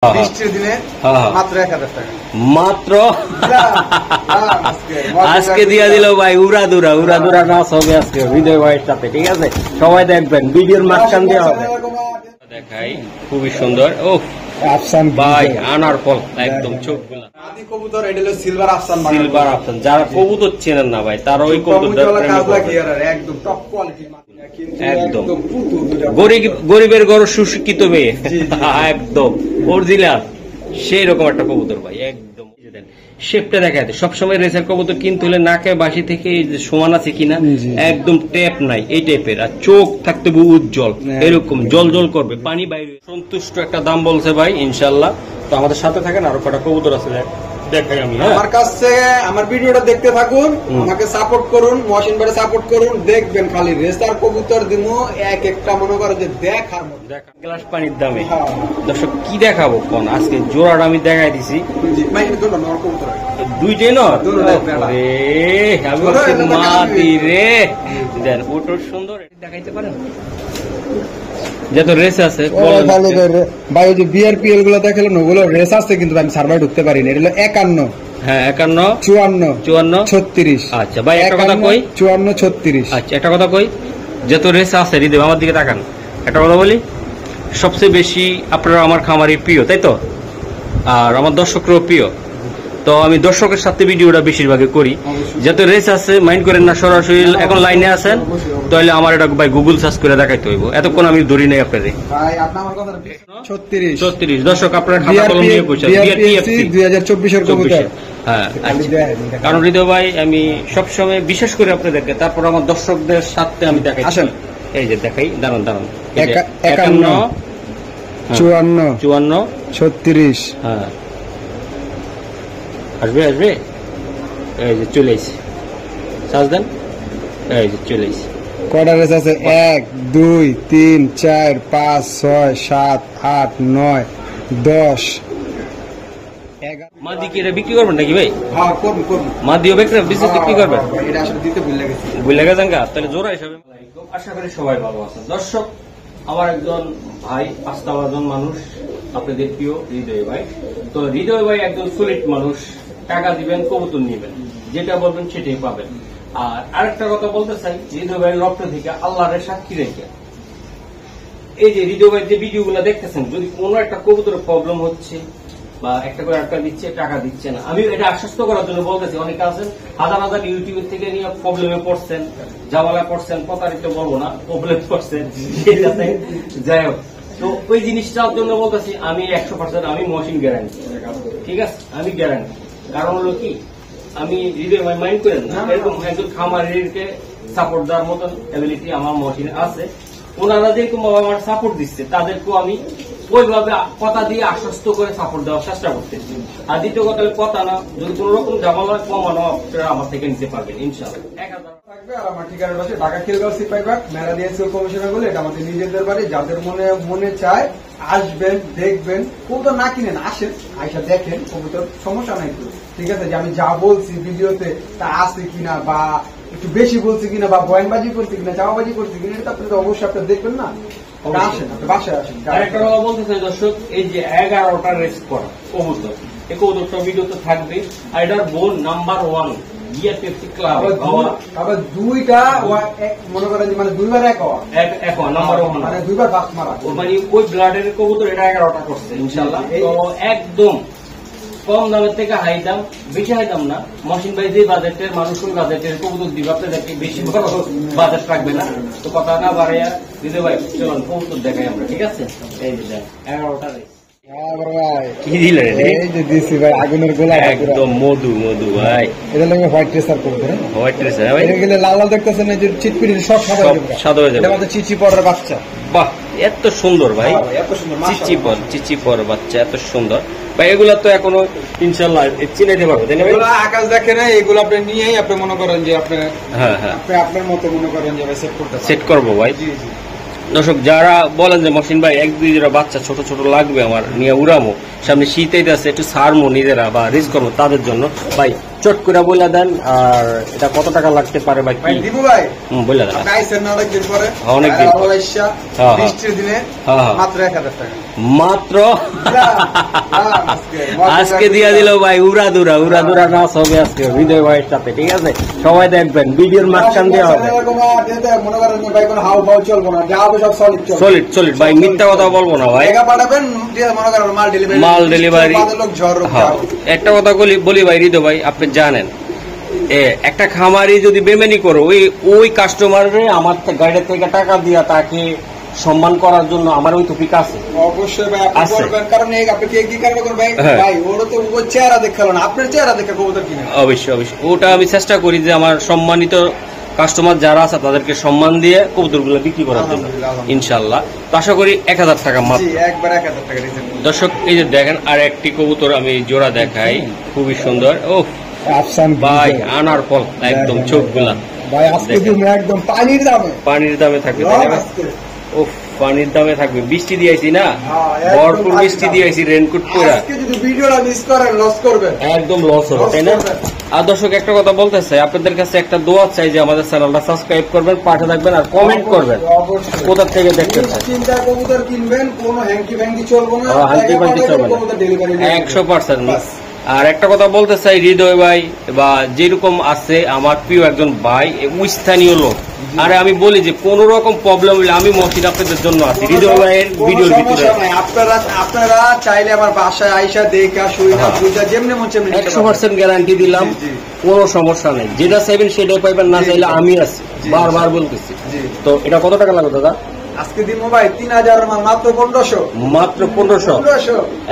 বৃষ্টির দিনে মাত্র 1000 টাকা মাত্র আজকে দিয়া দিল ভাই উড়াদুরা নাচ হবে আজকে হৃদয় ভাইয়ের সাথে। ঠিক আছে, সবাই দেখবেন ভিডিওর মাঝখান দিয়ে হবে। দেখাই খুবই সুন্দর। ও আফসান ভাই আনার ফল একদম চোখগুলা আদি কবুতর, এটা হলো সিলভার আফসান। সিলভার আফসান যারা কবুতর চেনেন না ভাই তারা ওই কবুতর একদম টপ কোয়ালিটি, একদম গরিবের ঘর সুশিক্ষিত মেয়ে, একদম অরিজিনাল সেই রকম একটা কবুতর ভাই। একদম শেপটা দেখা যায় সবসময় রেসের কবুতর কিনতে হলে নাকে বাসি থেকে সমান আছে কিনা, একদম টেপ নাই এই টাইপের, আর চোখ থাকতে উজ্জ্বল এরকম জল জল করবে, পানি বাইরে। সন্তুষ্ট একটা দাম বলছে ভাই ইনশাল্লাহ। তো আমাদের সাথে থাকেন, আরো কটা কবুতর আছে দেখাই আমি। আমার কাছে আমার ভিডিওটা দেখতে থাকুন, আমাকে সাপোর্ট করুন, মহসিন ভাইকে সাপোর্ট করুন। দেখবেন খালি রেসার কবুতর দিমু এক একটা, মনে করে যে দেখার মতো গ্লাস পানির দামে। দর্শক কি দেখাবো কোন, আজকে জোড়াটা আমি দেখাই দিছি দুইটাই মাটি রে দেন ওটা সুন্দর দেখাইতে পারেন যত রেস আছে ভাই। ওই যে বিআরপিএল গুলো দেখালেন ওগুলো রেস আছে, কিন্তু আমি সার্ভার ঢুকতে পারি না। এটা হলো 51, হ্যাঁ 51, 54, 36। আচ্ছা ভাই একটা কথা কই, 54, 36। আচ্ছা একটা কথা কই, যত রেস আছে হৃদয় আমার দিকে তাকান, একটা কথা বলি, সবচেয়ে বেশি আপনারা আমার খামারি প্রিয়, তাই তো? আর আমার দর্শকরাও প্রিয়। তো আমি দর্শকের সাথে ভিডিওটা বেশিরভাগই করি। যত রেস আছে মাইন্ড করেন না, সরাসরি এখন লাইনে আছেন তাহলে আমার এটা ভাই গুগল সার্চ করে দেখাইতে হইব, এতক্ষণ আমি ধরি নাই আপনাদের। 36 দর্শক আপনারা খাতা কলম নিয়ে বসে 2024 এর কবুতর। হ্যাঁ কারণ হৃদয় ভাই আমি সবসময় বিশেষ করে আপনাদেরকে, তারপর আমার দর্শকদের সাথে আমি দেখাই। আসেন এই যে দেখাই, দাঁড়ান 51, 54, 36। হ্যাঁ আসবে এই যে চলে এসেছি, সাজ দেন এই যে চলে এসেছি। কয়টা রেস আছে? 1, 2, 3, 4, 5, 6, 7, 8, 9, 10, 11। মাদি কি এটা বিক্রি করবেন নাকি ভাই? হ্যাঁ করব। মাদিও বিক্রি করবেন? এটা আসলে দিতে ভুলে গেছি। তাহলে জোড়া হিসাবে আশা করি সবাই ভালো আছেন। দর্শক আমার একজন ভাই, আস্থাভাজন মানুষ, আপনাদের প্রিয় হৃদয় ভাই। তো হৃদয় ভাই একজন সলিড মানুষ, টাকা দিবেন কবুতর নিবেন, যেটা বলবেন সেটাই পাবেন। আর আরেকটা কথা বলতে চাই, হৃদয় ভাইয়ের রক্ত থেকে আল্লাহরের সাক্ষী রেখে এই যে হৃদয় ভাইয়ের যে ভিডিও গুলা দেখতেছেন, যদি কোনো একটা কবুতরের প্রবলেম হচ্ছে বা একটা করে একটা দিচ্ছে, টাকা দিচ্ছে না, আমি এটা আশ্বস্ত করার জন্য বলতেছি। অনেকে আছেন হাজার ইউটিউবের থেকে নিয়ে প্রবলেমে পড়ছেন, জামালা পড়ছেন, প্রতারিত বলবো না, প্রবলেম পড়ছেন, যাই হোক। তো ওই জিনিসটার জন্য বলতেছি আমি 100% আমি মহসিন গ্যারান্টি। ঠিক আছে, আমি গ্যারান্টি। কারণ হলো কি, আমি হৃদয় মাইন্ড করেন না, এরকম একজন খামারিকে সাপোর্ট দেওয়ার মতন অ্যাবিলিটি আমার মহসিনে আছে। ওনারা যেরকম আমার সাপোর্ট দিচ্ছে তাদেরকেও আমি ওইভাবে কথা দিয়ে আশ্বস্ত করে সাপোর্ট দেওয়ার চেষ্টা করতেছি। আর দ্বিতীয় কথা কথা না, যদি কোন রকম জামালা কমানো আপনারা আমার থেকে নিতে পারবেন ইনশাআল্লাহ। 1000 থাকবে। আর আমার ঠিকানা হচ্ছে ঢাকা খিলগাঁও সিপাহীবাগ মেলা দিয়ে কমিশনার বলে, এটা আমাদের নিজেদের বাড়ি। যাদের মনে চায় আসবেন, দেখবেন, কবুতর না কিনেন, আসেন, আইসা দেখেন কবুতর, সমস্যা নাই তো। ঠিক আছে, যে আমি যা বলছি ভিডিওতে তা আছে কিনা, বা একটু বেশি বলছি কিনা, বা বয়ানবাজি করছি কিনা, চাওয়াবাজি করছি কিনা, এটা আপনি তো অবশ্যই আপনার দেখবেন না। আসেন, বাসায় আসেন। আরেকটা কথা বলতে চাই দর্শক, এই যে 11টা রেস করা কবুতর, এই কবুতরটা ভিডিওতে থাকবে। আর এটার বোন নাম্বার 1 বিআরপিএফসি ক্লাব, আবার দুইটা মনে করেন যে মানে দুইবার এক নাম্বার 1 মানে দুইবার বাস মারা, মানে ওই ব্লাডের কবুতর এটা 11টা করছে ইনশাআল্লাহ। তো একদম কম দামের থেকে হাই দাম, বেশি হাই দাম না। মহসিন ভাই যে বাজেটের মানুষ ওই বাজেটের কবুতর দিবে, আপনাদেরকে বেশি বড় বাজেট রাখবে না। তো কথা না বাড়াইয়া দিতে ভাই চলুন কবুতর দেখাই আমরা। ঠিক আছে, এই যে 11টা রেস কি দিলেন? এই যে দিছি ভাই, আগুনের গোলা, একদম মধু ভাই। এটা লাগে হোয়াইট রেসার কবুতর, হোয়াইট রেসার ভাই। এটা গেলে লাল লাল দেখতেছেন, এই যে চিটপিটি সব সাদা হয়ে যাবে। এটা আমাদের চিচি পরের বাচ্চা। বাহ এত সুন্দর ভাই, এত সুন্দর চিচি পর বাচ্চা, এত সুন্দর ভাই। এগুলা তো এখনো ইনশাআল্লাহ চিনাইতে পারবো, তাই না ভাই? আকাশ দেখে না, এগুলো আপনি নিয়েই আপনি মনে করেন যে আপনি আপনার মতো মনে করেন যে সেট করবো ভাই। দর্শক যারা বলেন যে মহসিন ভাই 1-2 জোড়া বাচ্চা ছোট ছোট লাগবে আমার, নিয়ে উড়ামো, সামনে শীত আছে, একটু ছাড়মো নিজেরা বা রিস্ক করবো, তাদের জন্য ভাই চট করে বলে দেন। আর এটা কত টাকা লাগতে পারে ভাই? ভাই দিবু ভাই বলে দেন। আপনি আইছেন না অনেকদিন পরে, অনেকদিন পরে। হ্যাঁ, হ্যাঁ। বৃষ্টির দিনে হ্যাঁ। মাত্র 1000 টাকা। মাত্র আজকে আজকে দিয়ে দিল ভাই উড়াদুরা নাচ হবে আজকে হৃদয় ভাইয়ের সাথে। ঠিক আছে, সবাই দেখবেন, ভিডিওর মাঝখান দেওয়া হবে। মনে করেন যে ভাই কোনো হাউ ভাউ চলবো না, যা হবে সব সলিড চলবে। সলিড ভাই, মিথ্যা কথা বলবো না ভাই। টাকা পাঠাবেন, মনে করেন মাল ডেলিভারি লোক ঝড়। হ্যাঁ, একটা কথা বলি ভাই হৃদয় ভাই, আপনি জানেন একটা খামারি যদি বেমেনি করে ওই কাস্টমারে আমার গাড়ি থেকে টাকা দিয়া তাকে সম্মান করার জন্য আমার ওই টপিক আছে। অবশ্যই ভাই আপনি করবেন, কারণ এই আপনি কি কারণে করবেন ভাই? ভাই ওর তো ওর চেহারা দেখালো না, আপনার চেহারা দেখে কবুতর কিনে। অবশ্যই ওটা আমি চেষ্টা করি যে আমার সম্মানিত কাস্টমার যারা আছে তাদেরকে সম্মান দিয়ে কবুতরগুলো বিক্রি করার জন্য ইনশাআল্লাহ। তো আশা করি 1000 টাকা মাত্র। একবার 1000 টাকা দিয়েছেন। দর্শক এই যে দেখেন আর একটি কবুতর আমি জোড়া দেখাই, খুবই সুন্দর। ও আফসান ভাই আনার ফল একদম চোখগুলা ভাই আজকে দিন একদম পানির দামে থাকবে। ও পানির দামে থাকবে। বৃষ্টি দিয়েছি না, ভরপুর বৃষ্টি দিয়েছি, রেনকোট পরে। আজকে যদি ভিডিওটা মিস করেন লস করবেন, একদম লস হবে, তাই না? আর দর্শক একটা কথা বলতে চাই, আপনাদের কাছে একটা দোয়া চাই যে আমাদের চ্যানেলটা সাবস্ক্রাইব করবেন, পাশে থাকবেন আর কমেন্ট করবেন কোথা থেকে দেখতে চান। চিন্তা কবুতর কিনবেন, কোনো হ্যাঙ্কি ভ্যাঙ্কি চলবে না, হ্যাঙ্কি ভ্যাঙ্কি চলবে না, 100%। আর একটা কথা বলতে চাই, হৃদয় ভাই বা যেরকম আছে আমার প্রিয় একজন ভাই, স্থানীয় লোক। আরে আমি বলি যে কোন রকম প্রবলেম হলে আমি মসজিদ আপনাদের জন্য আছি হৃদয় ভাইয়ের ভিডিওর ভিতরে। আপনারা চাইলে আমার বাসায় আইসা দেখা শুইনা বুঝা যেমনি মন তেমনি 100% গ্যারান্টি দিলাম, কোনো সমস্যা নেই। যেটা চাইবেন সেটাই পাইবেন, না চাইলে আমি আছি, বারবার বলতেছি। তো এটা কত টাকা লাগবে দাদা? আজকে দিন ভাই 3000 মাত্র 1500। মাত্র 1500,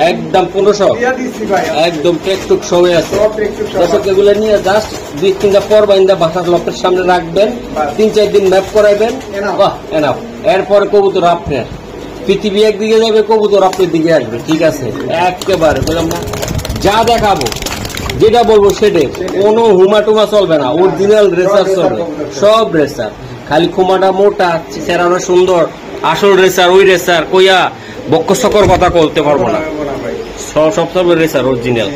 একদম 1500 একদম টেকটুক সবাই আছে। দর্শক এগুলো নিয়ে জাস্ট 2-3টা পর বাইন্দা বাসার লোকের সামনে রাখবেন, 3-4 দিন ম্যাপ করাইবেন, বাহ এনাফ। এরপর কবুতর আপনার, পৃথিবী একদিকে যাবে, কবুতর আপনার দিকে আসবে। ঠিক আছে, একেবারে বললাম না, যা দেখাবো যেটা বলবো সেটাই, কোনো হুমাটুমা চলবে না, অরিজিনাল রেসার চলবে, সব রেসার। খালি খুমাটা মোটা, চেহারা সুন্দর, আসল রেসার ওই রেসার কইয়া বক্ষ সকর কথা বলতে পারবো না, সব রেসার অরিজিনাল।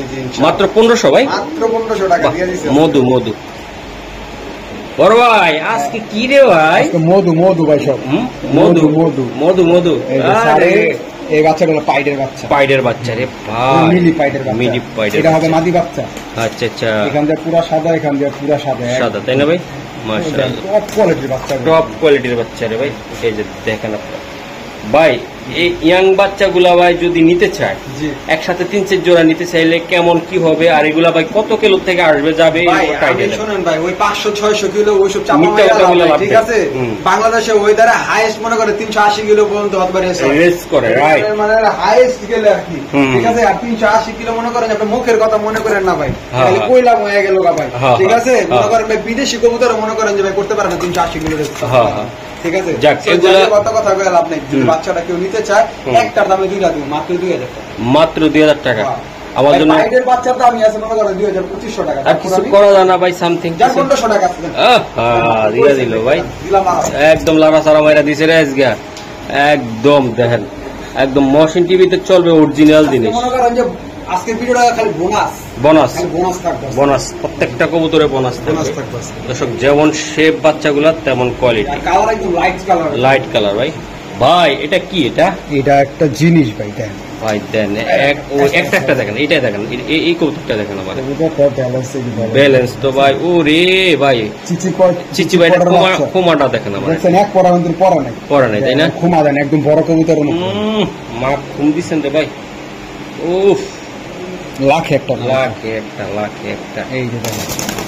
মাত্র 1500 ভাই, মাত্র 1500 টাকা দিয়ে দিছি। মধু বড় ভাই আজকে কি রে ভাই? মধু ভাই, সব মধু। এই বাচ্চাগুলো পাইডের বাচ্চা রে ভাই, মিলি পাইডের। এটা হবে মাদি বাচ্চা। আচ্ছা, এখান দিয়ে পুরো সাদা, এখান দিয়ে পুরো সাদা, তাই না ভাই? মাশাআল্লাহ, টপ কোয়ালিটির বাচ্চা রে ভাই। এই যে দেখেন আপনারা ভাই, এই ইয়াং বাচ্চাগুলা ভাই যদি নিতে চায়, একসাথে 3-4 জোড়া নিতে চাইলে কেমন কি হবে, আর এগুলা ভাই কত কিলো থেকে আসবে যাবে? শোনেন ভাই, ওই 500-600 কিলো ওইসব চাপা, ঠিক আছে? বাংলাদেশে ওই দ্বারা হাইয়েস্ট মনে করে 380 কিলো পর্যন্ত হতে পারে রেস করে, রাইট? মানে হাইয়েস্ট গেলে আর কি, ঠিক আছে? আর 380 কিলো মনে করেন, আপনি মুখের কথা মনে করেন না ভাই, তাহলে কইলাম হয়ে গেল ভাই, ঠিক আছে? মনে করেন ভাই বিদেশি কবুতর মনে করেন যে ভাই করতে পারে না 380 কিলো রেস, ঠিক আছে? কথা বলে লাভ নেই। যদি বাচ্চাটা কেউ নিতে চায়, একটার দামে 2টা দিব, মাত্র 2000 টাকা। মাত্র 2000 টাকা আমার জন্য। পাইডের বাচ্চার দাম আছে মনে করেন 2500 টাকা। আর কিছু করা যায় না ভাই, সামথিং 1500 টাকা দিয়ে দিল ভাই, একদম লারা সারা মাইরা দিছে রে আজকে। একদম দেখেন, একদম মশিন টিভিতে চলবে অরিজিনাল জিনিস। মনে করেন যে আজকে ভিডিওটা খালি বোনাস, প্রত্যেকটা কবুতরে বোনাস থাকবে। দর্শক যেমন শেপ বাচ্চাগুলা তেমন কোয়ালিটি, কালার একদম লাইট কালার ভাই। ভাই এটা কি? এটা একটা জিনিস ভাই, দেন ভাই দেন, একটা দেখেন, এইটাই দেখেন, এই কবুতরটা দেখেন আমার ব্যালেন্স তো ভাই। ও রে ভাই, চিচি ভাই খুমাটা দেখেন আমার, এক পরা কিন্তু পরা নাই, তাই না? খুমা দেন একদম বড় কবুতর, মা খুম দিচ্ছেন রে ভাই। উফ, লাখে একটা। এই যে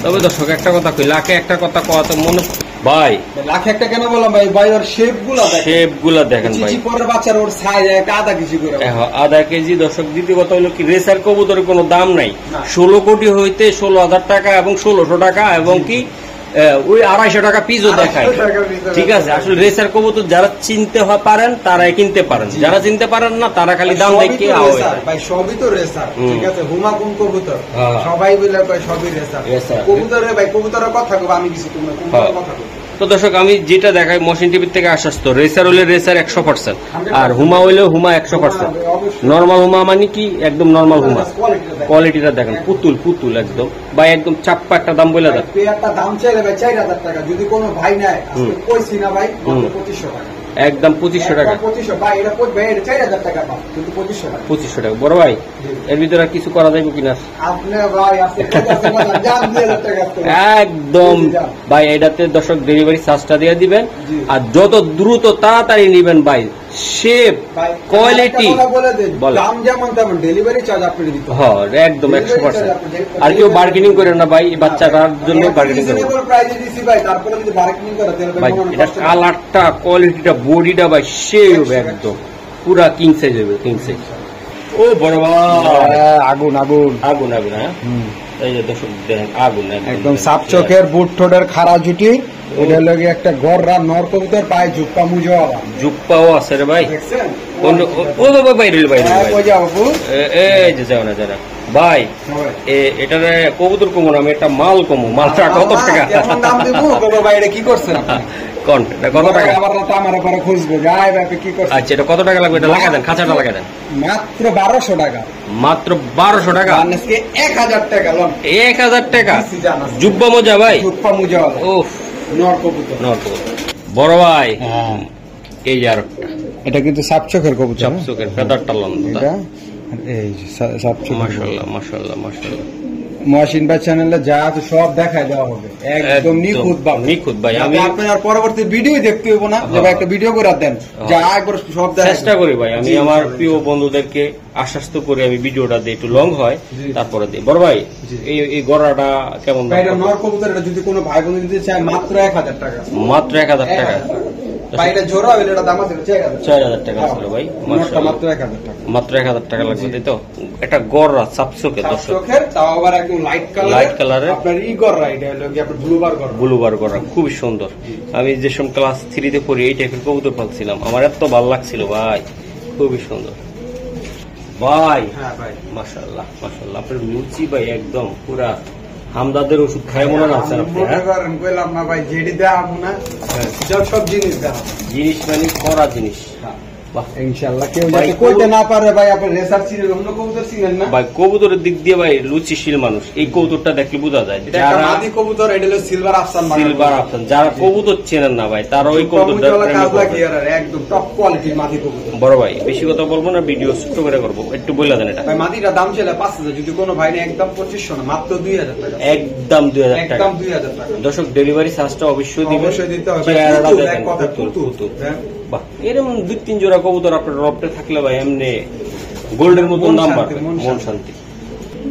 তবে দর্শক একটা কথা কই, লাখে একটা কথা কত মনে ভাই, লাখে একটা কেন বললাম ভাই? ওর শেপগুলা দেখেন ভাই, পরের বাচ্চার ওর সাইজ আধা কেজি করে, আধা কেজি। দর্শক দ্বিতীয় কথা হলো কি, রেসার কবুতরের কোনো দাম নাই। 16 কোটি হইতে 16,000 টাকা এবং 1600 টাকা এবং কি ওই 250 টাকা পিসও দেখায়, ঠিক আছে? আসলে রেসার কবুতর যারা চিনতে পারেন তারাই কিনতে পারেন, যারা চিনতে পারেন না তারা খালি দাম দেখে ভাই। সবই তো রেসার, ঠিক আছে? হুমা কোন কবুতর সবাই বলে সবই রেসার কবুতর। ভাই কবুতরের কথা কব, আমি কিছু তোমরা কবুতরের কথা কব। তো দর্শক আমি যেটা দেখাই মশিন টিভির থেকে আশ্বস্ত, রেসার হলে রেসার 100%, আর হুমা হইলেও হুমা 100%। নর্মাল হুমা মানে কি একদম নর্মাল হুমা, কোয়ালিটিটা দেখেন পুতুল পুতুল একদম ভাই, একদম চাপ্পা একটা দাম বলে দেন। পেয়ারটা দাম চাইলে ভাই 4000 টাকা, যদি কোনো ভাই নেয় আজকে কইছি না ভাই 2500 টাকা, একদম 2500 টাকা। 2500 ভাই, এটা কই ভাই, এটা 4000 টাকা পান কিন্তু 2500 টাকা। 2500 টাকা বড় ভাই, এর ভিতরে আর কিছু করা যাবে কিনা? আপনি ভাই আপনি কইতাছেন না, জান 2000 টাকা একদম ভাই, এটাতে দর্শক ডেলিভারি চার্জটা দিয়ে দিবেন, আর যত দ্রুত তাড়াতাড়ি নেবেন ভাই, শেপ কোয়ালিটি দাম যেমন তেমন ডেলিভারি চার্জ আপনি দিতে হবে। হ্যাঁ একদম 100%। আর কেউ বার্গেনিং করেন না ভাই, এই বাচ্চাটার জন্য বার্গেনিং করেন প্রাইজে দিছি ভাই, তারপরে যদি বার্গেনিং করে তাহলে ভাই, এটা কালারটা কোয়ালিটিটা বডিটা ভাই সেই হবে একদম পুরা কিং সাইজ হবে, কিং সাইজ। ও বড় ভাই আগুন আগুন আগুন আগুন, হ্যাঁ এই যে দর্শক দেখেন আগুন একদম সাপ চোখের বুট ঠোঁটের খাড়া জুটি, এটা লগে একটা গররা নর কবুতর পায় জুপ্পা মুজওয়ালা, জুপ্পাও আছে রে ভাই। দেখছেন ও বাবা বাইরে বাইরে কই যাও বাবু, এই যে যাও না যারা ভাই, এটারে কবুতর কমো না, আমি একটা মাল কমো, মালটা কত টাকা কেমন দাম দেব বাবা ভাই, এটা কি করছেন আপনি কোন এটা কত টাকা? আবার রাত আমার পরে খুঁজবো যাই ভাই কি করছেন। আচ্ছা এটা কত টাকা লাগবে? এটা লাগা দেন, খাঁচাটা লাগা দেন। মাত্র 1200 টাকা, মাত্র 1200 টাকা, আজকে 1000 টাকা লন, 1000 টাকা জুব্বা মজা ভাই, জুপ্পা মুজওয়ালা ওফ নর কবুতর, নর কবুতর বড় ভাই। এই যে আরেকটা, এটা কিন্তু সাপ চোখের কবুতর, সাপ চোখের ফেদারটা লম্বা, এটা এই যে সাপ চোখ। মাশাআল্লাহ মাশাআল্লাহ মাশাআল্লাহ। মহসিন ভাই চ্যানেলে যা আছে সব দেখাই দেওয়া হবে, একদম নিখুঁত নিখুঁত ভাই। আমি আপনার পরবর্তী ভিডিও দেখতে হইব না যে ভাই একটা ভিডিও করে দেন, যা একবার সব চেষ্টা করি ভাই, আমি আমার প্রিয় বন্ধুদেরকে আশ্বস্ত করে আমি ভিডিওটা দিই, একটু লং হয় তারপরে দিই। বড় ভাই এই গড়াটা কেমন? নর কবুতর, এটা যদি কোনো ভাই বন্ধু দিতে চায় মাত্র 1000 টাকা, মাত্র 1000 টাকা। বাইরে জোড়া হইলে এটা দাম আছে 4000 টাকা ছিল ভাই, মাত্র 1000 টাকা, মাত্র 1000 টাকা লাগবে তাই তো। একটা গড়া সাপচোকের চোখের, তাও আবার একদম লাইট কালারের, আপনার ই গড়া, এটা হলো কি আপনার ব্লুবার গড়া, খুবই সুন্দর। আমি যে সময় ক্লাস 3 তে পড়ি এই টাইপের কবুতর পাচ্ছিলাম, আমার এত ভালো লাগছিল ভাই, খুবই সুন্দর ভাই। হ্যাঁ ভাই মাশাআল্লাহ মাশাআল্লাহ, আপনার লুচি ভাই একদম পুরা হামদাদের ওষুধ খায় মনে হচ্ছে আপনি। কইলাম না ভাই, যেটি দেওয়া না সব জিনিস দেওয়া, জিনিস মানে করা জিনিস। ইনশাআল্লাহ কেউ যাতে কইতে না পারে ভাই, আপনি রেসার চিনেন, অন্য কবুতর চিনেন না ভাই। কবুতরের দিক দিয়ে ভাই লুচিশীল মানুষ, এই কবুতরটা দেখলে বোঝা যায়। যারা মাদি কবুতর, এটা হলো সিলভার আফসান, সিলভার আফসান, যারা কবুতর চেনেন না ভাই তারা ওই কবুতরটা একদম টপ কোয়ালিটির মাদি কবুতর। বড় ভাই বেশি কথা বলবো না, ভিডিও ছোট করে করবো, একটু বলে দেন। এটা ভাই মাদিটা দাম ছিল 5000, যদি কোনো ভাই না একদম 2500 না, মাত্র 2000 টাকা, একদম 2000 টাকা, একদম 2000 টাকা। দর্শক ডেলিভারি চার্জটা অবশ্যই দিবেন, অবশ্যই দিতে হবে। বাহ, এরকম 2-3 জোড়া কবুতর আপনার রপ্টে থাকলে ভাই এমনি গোল্ডের মতো নাম্বার, মন শান্তি।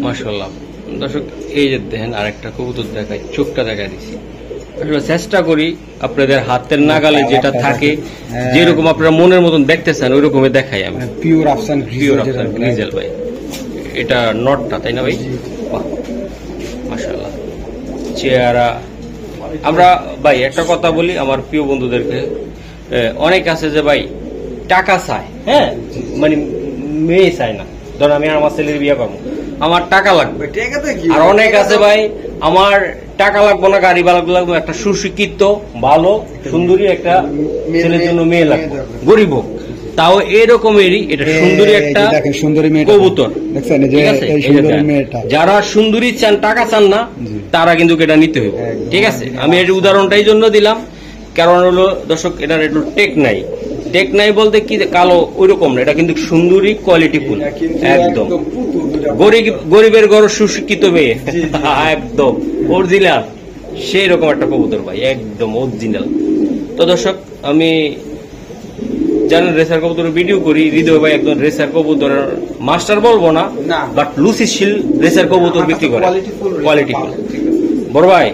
মাশাআল্লাহ দর্শক, এই যে দেখেন আরেকটা কবুতর দেখাই, চোখটা দেখা দিচ্ছি। চেষ্টা করি আপনাদের হাতের নাগালে যেটা থাকে, যেরকম আপনারা মনের মতন দেখতেছেন ওই রকমই দেখাই আমি। পিওর আফসান গ্রিজেল ভাই, এটা নটটা তাই না ভাই? মাশাআল্লাহ চেহারা। আমরা ভাই একটা কথা বলি আমার প্রিয় বন্ধুদেরকে, অনেক আছে যে ভাই টাকা চায়, হ্যাঁ মানে মেয়ে চায় না। ধরো আমি আমার ছেলের বিয়ে করবো, আমার টাকা লাগবে। আর অনেক আছে ভাই আমার টাকা লাগবে না, গাড়ি লাগবে, একটা সুশিক্ষিত ভালো সুন্দরী একটা ছেলের জন্য মেয়ে লাগবে, গরিব হোক তাও এরকমেরই এটা সুন্দরী একটা কবুতর। যারা সুন্দরী চান, টাকা চান না, তারা কিন্তু এটা নিতে হবে, ঠিক আছে? আমি এর উদাহরণটাই জন্য দিলাম, কারণ হলো দর্শক এটার একটু টেক নাই বলতে কি কালো ওইরকম না, এটা কিন্তু সুন্দরী কোয়ালিটি ফুল, একদম গরিবের ঘর সুশিক্ষিত মেয়ে, একদম অরিজিনাল সেই রকম একটা কবুতর ভাই, একদম অরিজিনাল। তো দর্শক আমি জানেন রেসার কবুতরের ভিডিও করি, হৃদয় ভাই একদম রেসার কবুতরের মাস্টার বলবো না, বাট লুচিশীল রেসার কবুতর বিক্রি করে, কোয়ালিটি ফুল। বড় ভাই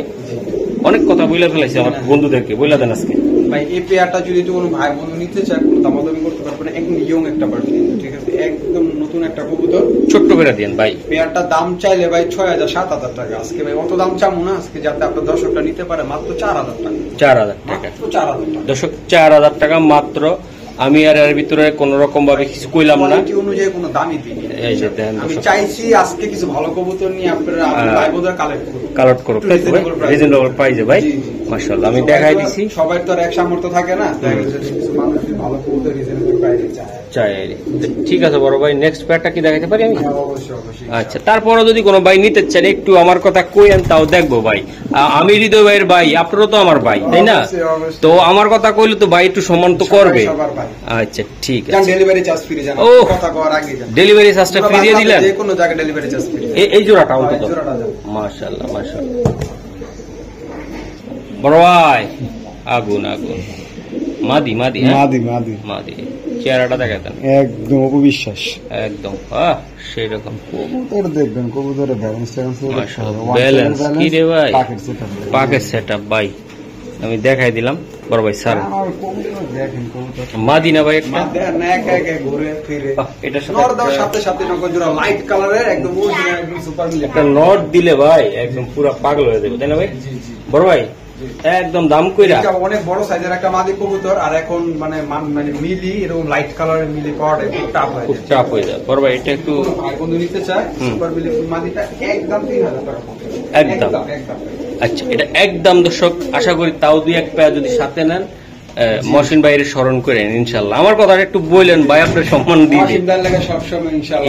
অনেক কথা বইলা ফেলাইছে আমার বন্ধুদেরকে, বইলা দেন আজকে ভাই। এই পেয়ারটা যদি কোনো ভাই বন্ধু নিতে চায়, কোনো দামাদামি করতে পারবে না, একদম ইয়ং একটা পার্সন, ঠিক আছে? একদম নতুন একটা কবুতর, ছোট্ট করে দেন ভাই। পেয়ারটার দাম চাইলে ভাই 6000-7000 টাকা, আজকে ভাই অত দাম চামু না আজকে, যাতে আপনার দর্শকটা নিতে পারে মাত্র 4000 টাকা, 4000 টাকা। দর্শক 4000 টাকা মাত্র আমি আর এর ভিতরে কোন রকম ভাবে কিছু কইলাম না, কোয়ালিটি অনুযায়ী কোনো দামই দিই না। এই যে দেন আমি চাইছি আজকে কিছু ভালো কবুতর নিয়ে আপনারা ভাই বোনরা কালেক্ট করুক, তাই তো ভাই? রিজনেবল প্রাইসে ভাই, মাশাআল্লাহ। আমি দেখাই দিছি, সবার তো আর এক সামর্থ্য থাকে না, তাই কিছু মানুষ ভালো কবুতর রিজনেবল প্রাইসে চায়। ঠিক আছে বড় ভাই, নেক্সট প্যাডটা কি দেখাতে পারি আমি? অবশ্যই অবশ্যই। আচ্ছা, তারপরও যদি কোনো ভাই নিতে চান একটু আমার কথা কইেন, তাও দেখবো ভাই। আমি হৃদয় ভাইয়ের ভাই, আপনারও তো আমার ভাই, তাই না? তো আমার কথা কইলে তো ভাই একটু সম্মান তো করবে। আচ্ছা ঠিক আছে। ডেলিভারি চার্জ ফ্রি জানেন, ও কথা কওয়ার আগে ডেলিভারি চার্জটা ফ্রি দিয়ে দিলেন? যে কোনো জায়গায় ডেলিভারি চার্জ ফ্রি। এই জোড়াটা অন্তত মাশাআল্লাহ মাশাআল্লাহ। বড় ভাই আগুন আগুন, মাদি মাদি মাদি মাদি মাদি, চেহারাটা দেখাতেন একদম অবিশ্বাস, একদম সেই রকম কবুতর দেখবেন, কবুতরের ব্যালেন্স ব্যালেন্স কি রে ভাই, পাকের সেটআপ ভাই। আমি দেখাই দিলাম বড় ভাই স্যার, মাদি না ভাই একটা এটার সাথে সাথে লাইট কালারের একদম সুপার মিলে একটা নট দিলে ভাই একদম পুরো পাগল হয়ে যাবে, তাই না ভাই? বড় ভাই একদম দাম কইরা অনেক বড় সাইজের একটা মাদি কবুতর, আর এখন মানে মিলি এরকম লাইট কালারের মিলি পাওয়াটা খুব টাফ হয়ে যায়। বড় ভাই এটা একটু ভাই বন্ধু নিতে চায় সুপার মিলি মাদিটা একদম 3000 টাকা একদম। আচ্ছা, এটা একদম দর্শক, আশা করি তাও দুই এক পেয়ার যদি সাথে নেন মহসিন ভাইয়ের স্মরণ করেন ইনশাল্লাহ। আমার কথাটা একটু বললেন ভাই, আপনার সম্মান দিয়ে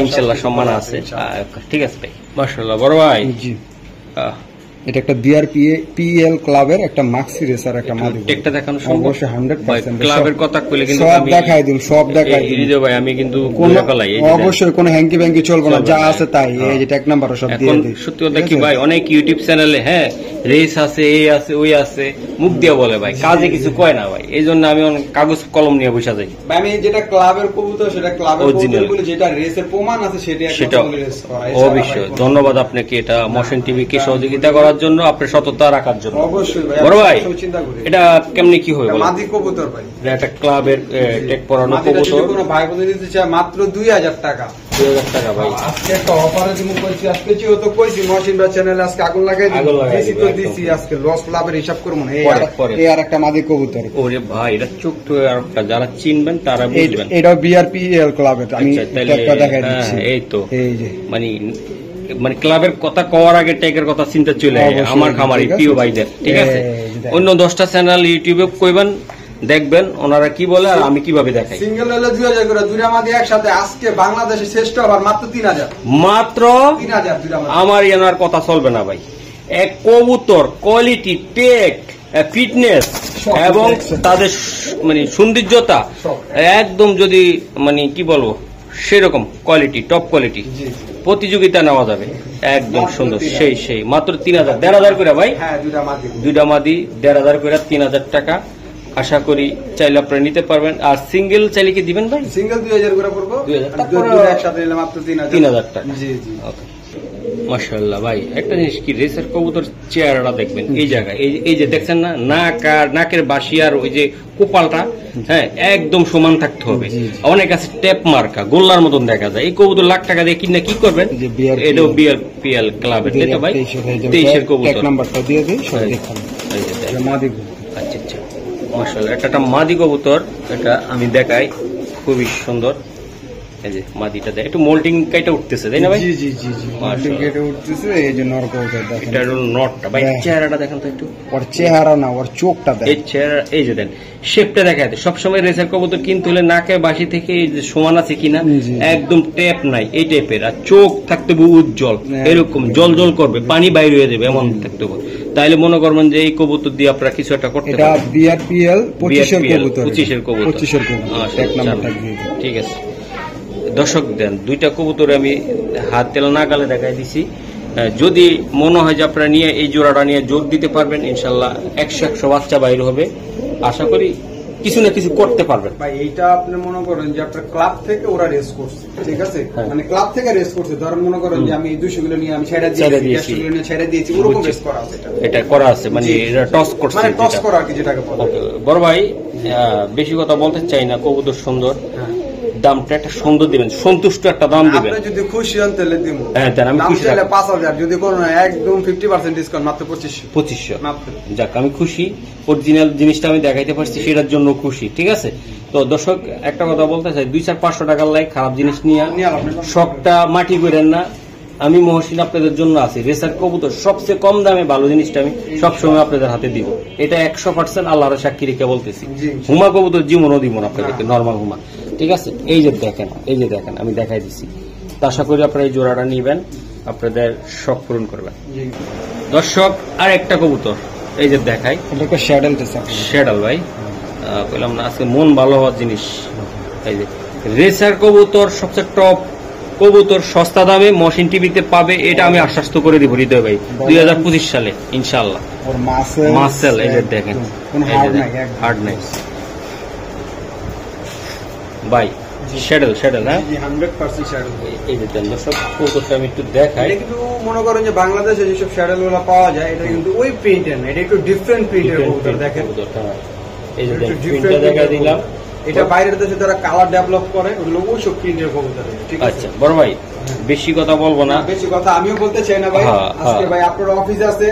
ইনশাল্লাহ সম্মান আছে। ঠিক আছে ভাই, মাশাআল্লাহ। বড় ভাই জি, এটা একটা বিআরপিএল ক্লাবের একটা মাক্সি রেসার একটা মাদি, একটা দেখানো সম্ভব? অবশ্যই 100% ক্লাবের কথা কইলে কিন্তু সব দেখাই দিন, সব দেখাই দিন ভাই। আমি কিন্তু অবশ্যই কোনো হ্যাঙ্কি ব্যাঙ্কি চলবে না, যা আছে তাই। এই যে এক নাম্বার সব দিয়ে দিই। সত্যি কথা কি ভাই, অনেক ইউটিউব চ্যানেলে রেস আছে, এই আছে, ওই আছে, মুখ দিয়ে বলে ভাই, কাজে কিছু কয় না ভাই। এই জন্য আমি কাগজ কলম নিয়ে বসে যাই। আমি যেটা ক্লাবের কবুতর সেটা ক্লাবের কবুতর বলে, যেটা রেসের প্রমাণ আছে সেটা অবশ্যই। ধন্যবাদ আপনাকে এটা মহসিন টিভিকে সহযোগিতা করার জন্য, আপনার সততা রাখার জন্য। অবশ্যই বড় ভাই, এটা কেমনি কি হবে? মাদি কবুতর ভাই, একটা ক্লাবের টেক পরানো কবুতর, কোনো ভাই বোন দিতে চায় মাত্র 2000 টাকা। 2000 টাকা ভাই। আজকে একটা অফারে দিমু কইছি, আজকে চিও তো কইছি মহসিন ভাই চ্যানেলে আজকে আগুন লাগাই দিছি তো দিছি, আজকে লস লাভের হিসাব করব না। এই আর একটা মাদি কবুতর। ওরে ভাই, এটা চোখ তো আর যারা চিনবেন তারা বুঝবেন। এটা বিআরপিএল ক্লাবের, আমি একটা দেখাই দিচ্ছি। এই তো এই যে মানে ক্লাবের কথা কওয়ার আগে ট্যাগের কথা চিন্তা চলে আমার খামারি প্রিয় ভাইদের। ঠিক আছে, অন্য 10টা চ্যানেল ইউটিউবে কইবেন, দেখবেন ওনারা কি বলে আর আমি কিভাবে দেখাই। সিঙ্গেল হলে 2000 করে, দুইটা মাদি একসাথে আজকে বাংলাদেশের শ্রেষ্ঠ আবার মাত্র 3000, মাত্র 3000 দুইটা মাদি। আমার এনার কথা চলবে না ভাই। এক কবুতর কোয়ালিটি, টেক, ফিটনেস এবং তাদের মানে সৌন্দর্যতা একদম, যদি মানে কি বলবো, সেরকম কোয়ালিটি, টপ কোয়ালিটি, প্রতিযোগিতা নেওয়া যাবে একদম সুন্দর। সেই মাত্র 3000, 1500 করে ভাই। দুইটা মাদি 1500 করে, 3000 টাকা। আশা করি চাইলে আপনারা নিতে পারবেন। আর সিঙ্গেল চাইলে কি দিবেন ভাই? সিঙ্গেল 2000 করে পড়বো, 2000 একসাথে নিলে মাত্র 3000 টাকা। জি জি, মাশাআল্লাহ ভাই। একটা জিনিস কি, রেসের কবুতর চেহারাটা দেখবেন, এই জায়গায় এই যে দেখছেন না, নাক আর নাকের বাসি আর ওই যে কোপালটা একদম সমান থাকতে হবে। অনেক আছে টেপ মার্কা, গোল্লার মতন দেখা যায়। এই কবুতর লাখ টাকা দিয়ে কিনে কি করবেন? এটাও বিআরপিএল ক্লাবের, তাই তো ভাই? 23-এর কবুতর। নাম্বারটা দিয়ে দেই, সব দেখান। আচ্ছা আচ্ছা, মাশাআল্লাহ। একটা মাদি কবুতর, এটা আমি দেখাই, খুবই সুন্দর। এই যে মাদিটা দেখ, একটু মোল্টিং কাইটা উঠতেছে, তাই না ভাই? জি জি জি জি, মোল্টিং কাইটা উঠতেছে। এই যে নর কবুতর দেখেন, এটা হলো নটটা ভাই। চেহারাটা দেখেন তো একটু, ওর চেহারা না, ওর চোখটা দেখেন। এই চেহারা, এই যে দেন শেপটা দেখায়। সবসময় রেসার কবুতর কিনতে হলে নাকে বাসি থেকে এই যে সমান আছে কিনা, একদম টেপ নাই, এই টাইপের। আর চোখ থাকতে হবে উজ্জ্বল, এরকম জল জল করবে, পানি বাইরে হয়ে যাবে, এমন থাকতে হবে। তাইলে মনে করবেন যে এই কবুতর দিয়ে আপনারা কিছু একটা করতে পারবেন। এটা বিআরপিএল 25-এর কবুতর, 25-এর কবুতর, 25-এর কবুতর। এক নাম্বারটা দিয়ে দিন। ঠিক আছে দর্শক, দেন দুইটা কবুতর আমি হাত তেল না গালে দেখাই দিছি। যদি মনে হয় যে আপনারা নিয়ে এই জোড়াটা নিয়ে যোগ দিতে পারবেন, ইনশাল্লাহ 100 বাচ্চা বাইর হবে। আশা করি কিছু না কিছু করতে পারবেন ভাই। এইটা আপনি মনে করেন যে আপনার ক্লাব থেকে ওরা রেস করছে, ঠিক আছে, মানে ক্লাব থেকে রেস করছে। ধরেন মনে করেন যে আমি 200 কিলো নিয়ে আমি ছেড়ে দিয়েছি, ওরকম রেস করা আছে। এটা করা আছে, মানে এটা টস করছে, মানে টস করা আর কি, যেটাকে বলে। বড় ভাই বেশি কথা বলতে চাই না, কবুতর সুন্দর, দামটা একটা সুন্দর দিবেন, সন্তুষ্ট একটা দাম দিবেন। আপনি যদি খুশি হন তাহলে দিব। হ্যাঁ দেন, আমি খুশি। 5,000 যদি কোনো একদম 50% ডিসকাউন্ট মাত্র 2500 মাত্র। যাক, আমি খুশি, অরিজিনাল জিনিসটা আমি দেখাইতে পারছি, সেটার জন্য খুশি। ঠিক আছে, তো দর্শক একটা কথা বলতে চাই, 200-500 টাকার লাই খারাপ জিনিস নিয়ে শখটা মাটি করেন না। আমি মহসিন আপনাদের জন্য আছি। রেসার কবুতর সবচেয়ে কম দামে ভালো জিনিসটা আমি সবসময় আপনাদের হাতে দিব, এটা 100% আল্লাহর সাক্ষী রেখে বলতেছি। হুমা কবুতর জীবনও দিব না আপনাদেরকে, নর্মাল হুমা। ঠিক আছে, এই যে দেখেন আমি দেখাই দিছি। তো আশা করি আপনারা এই জোড়াটা নিবেন, আপনাদের শখ পূরণ করবেন। দর্শক আর একটা কবুতর এই যে দেখাই, শ্যাডেল ভাই বললাম না, আজকে মন ভালো হওয়ার জিনিস। এই যে রেসার কবুতর, সবচেয়ে টপ কবুতর, সস্তা দামে মহসিন টিভিতে পাবে, এটা আমি আশ্বাস করে দিব হৃদয় ভাই। 2025 সালে ইনশাআল্লাহ। মাসেল এই যে দেখেন, হার্ড নাই ভাই, শ্যাডেল হ্যাঁ 100% শ্যাডেল। এই যে দেন দর্শক, কবুতরটা আমি একটু দেখাই। কিন্তু মনে করেন যে বাংলাদেশে যেসব শ্যাডেল গুলো পাওয়া যায়, এটা কিন্তু ওই প্রিন্টের না, এটা একটু ডিফারেন্ট প্রিন্টের কবুতর। দেখেন এই যে প্রিন্টটা দেখা দিলাম। এটা বাইরের দেশে যারা কালার ডেভেলপ করে ওগুলো ওইসব প্রিন্টের কবুতর। ঠিক আছে, আচ্ছা বড় ভাই বেশি কথা বলবো না, বেশি কথা আমিও বলতে চাই না ভাই। আজকে ভাই আপনার অফিস আছে,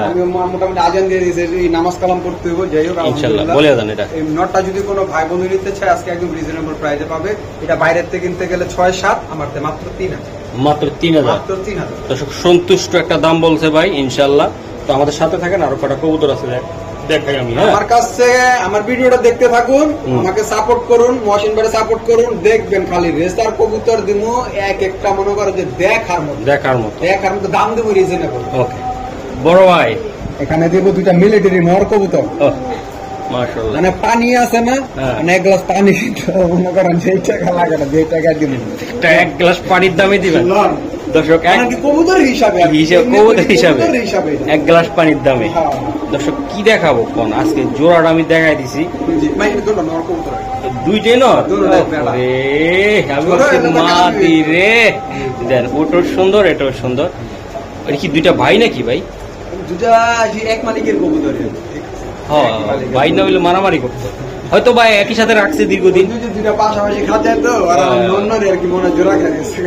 আমি মোটামুটি আজান দিয়ে দিয়েছি, নামাজ কালাম করতে হবে। যাই হোক ইনশাআল্লাহ বলে দেন। এটা এই নটটা যদি কোনো ভাই বন্ধু নিতে চায় আজকে একদম রিজনেবল প্রাইসে পাবে। এটা বাইরের থেকে কিনতে গেলে 6-7, আমার মাত্র 3,000। মাত্র 3,000। দর্শক সন্তুষ্ট একটা দাম বলছে ভাই ইনশাআল্লাহ। তো আমাদের সাথে থাকেন, আরো কটা কবুতর আছে দেখাই আমি। আমার কাছে আমার ভিডিওটা দেখতে থাকুন, আমাকে সাপোর্ট করুন, মহসিন ভাইকে সাপোর্ট করুন। দেখবেন খালি রেসার কবুতর দিমু, এক একটা মনে করেন যে দেখার মতো দাম দেবো রিজনেবল। ওকে বড় ভাই, এখানে দেবো 2টা মিলিটারি নর কবুতর। মাশাআল্লাহ, মানে পানি আছে না, মানে 1 গ্লাস পানি মনে করেন যেই টাকা লাগে না, যেই টাকা দিব, 1 গ্লাস পানির দামে দিবেন দর্শক। কবুতর হিসাবে 1 গ্লাস পানির দামে। দর্শক কি দেখাবো কোন, আজকে জোড়াটা আমি দেখাই দিছি। দুইটাই নর রে, আমি মাদি রে। দেন ওটাও সুন্দর, এটাও সুন্দর। এটা কি 2টা ভাই নাকি ভাই? 2টা এক মালিকের কবুতর। হ্যাঁ, ভাই না হইলে মারামারি করতো হয়তো ভাই, একই সাথে রাখছে দীর্ঘদিন। 2টা পাশাপাশি খাতে তো আর মনে জোড়া খাইছে।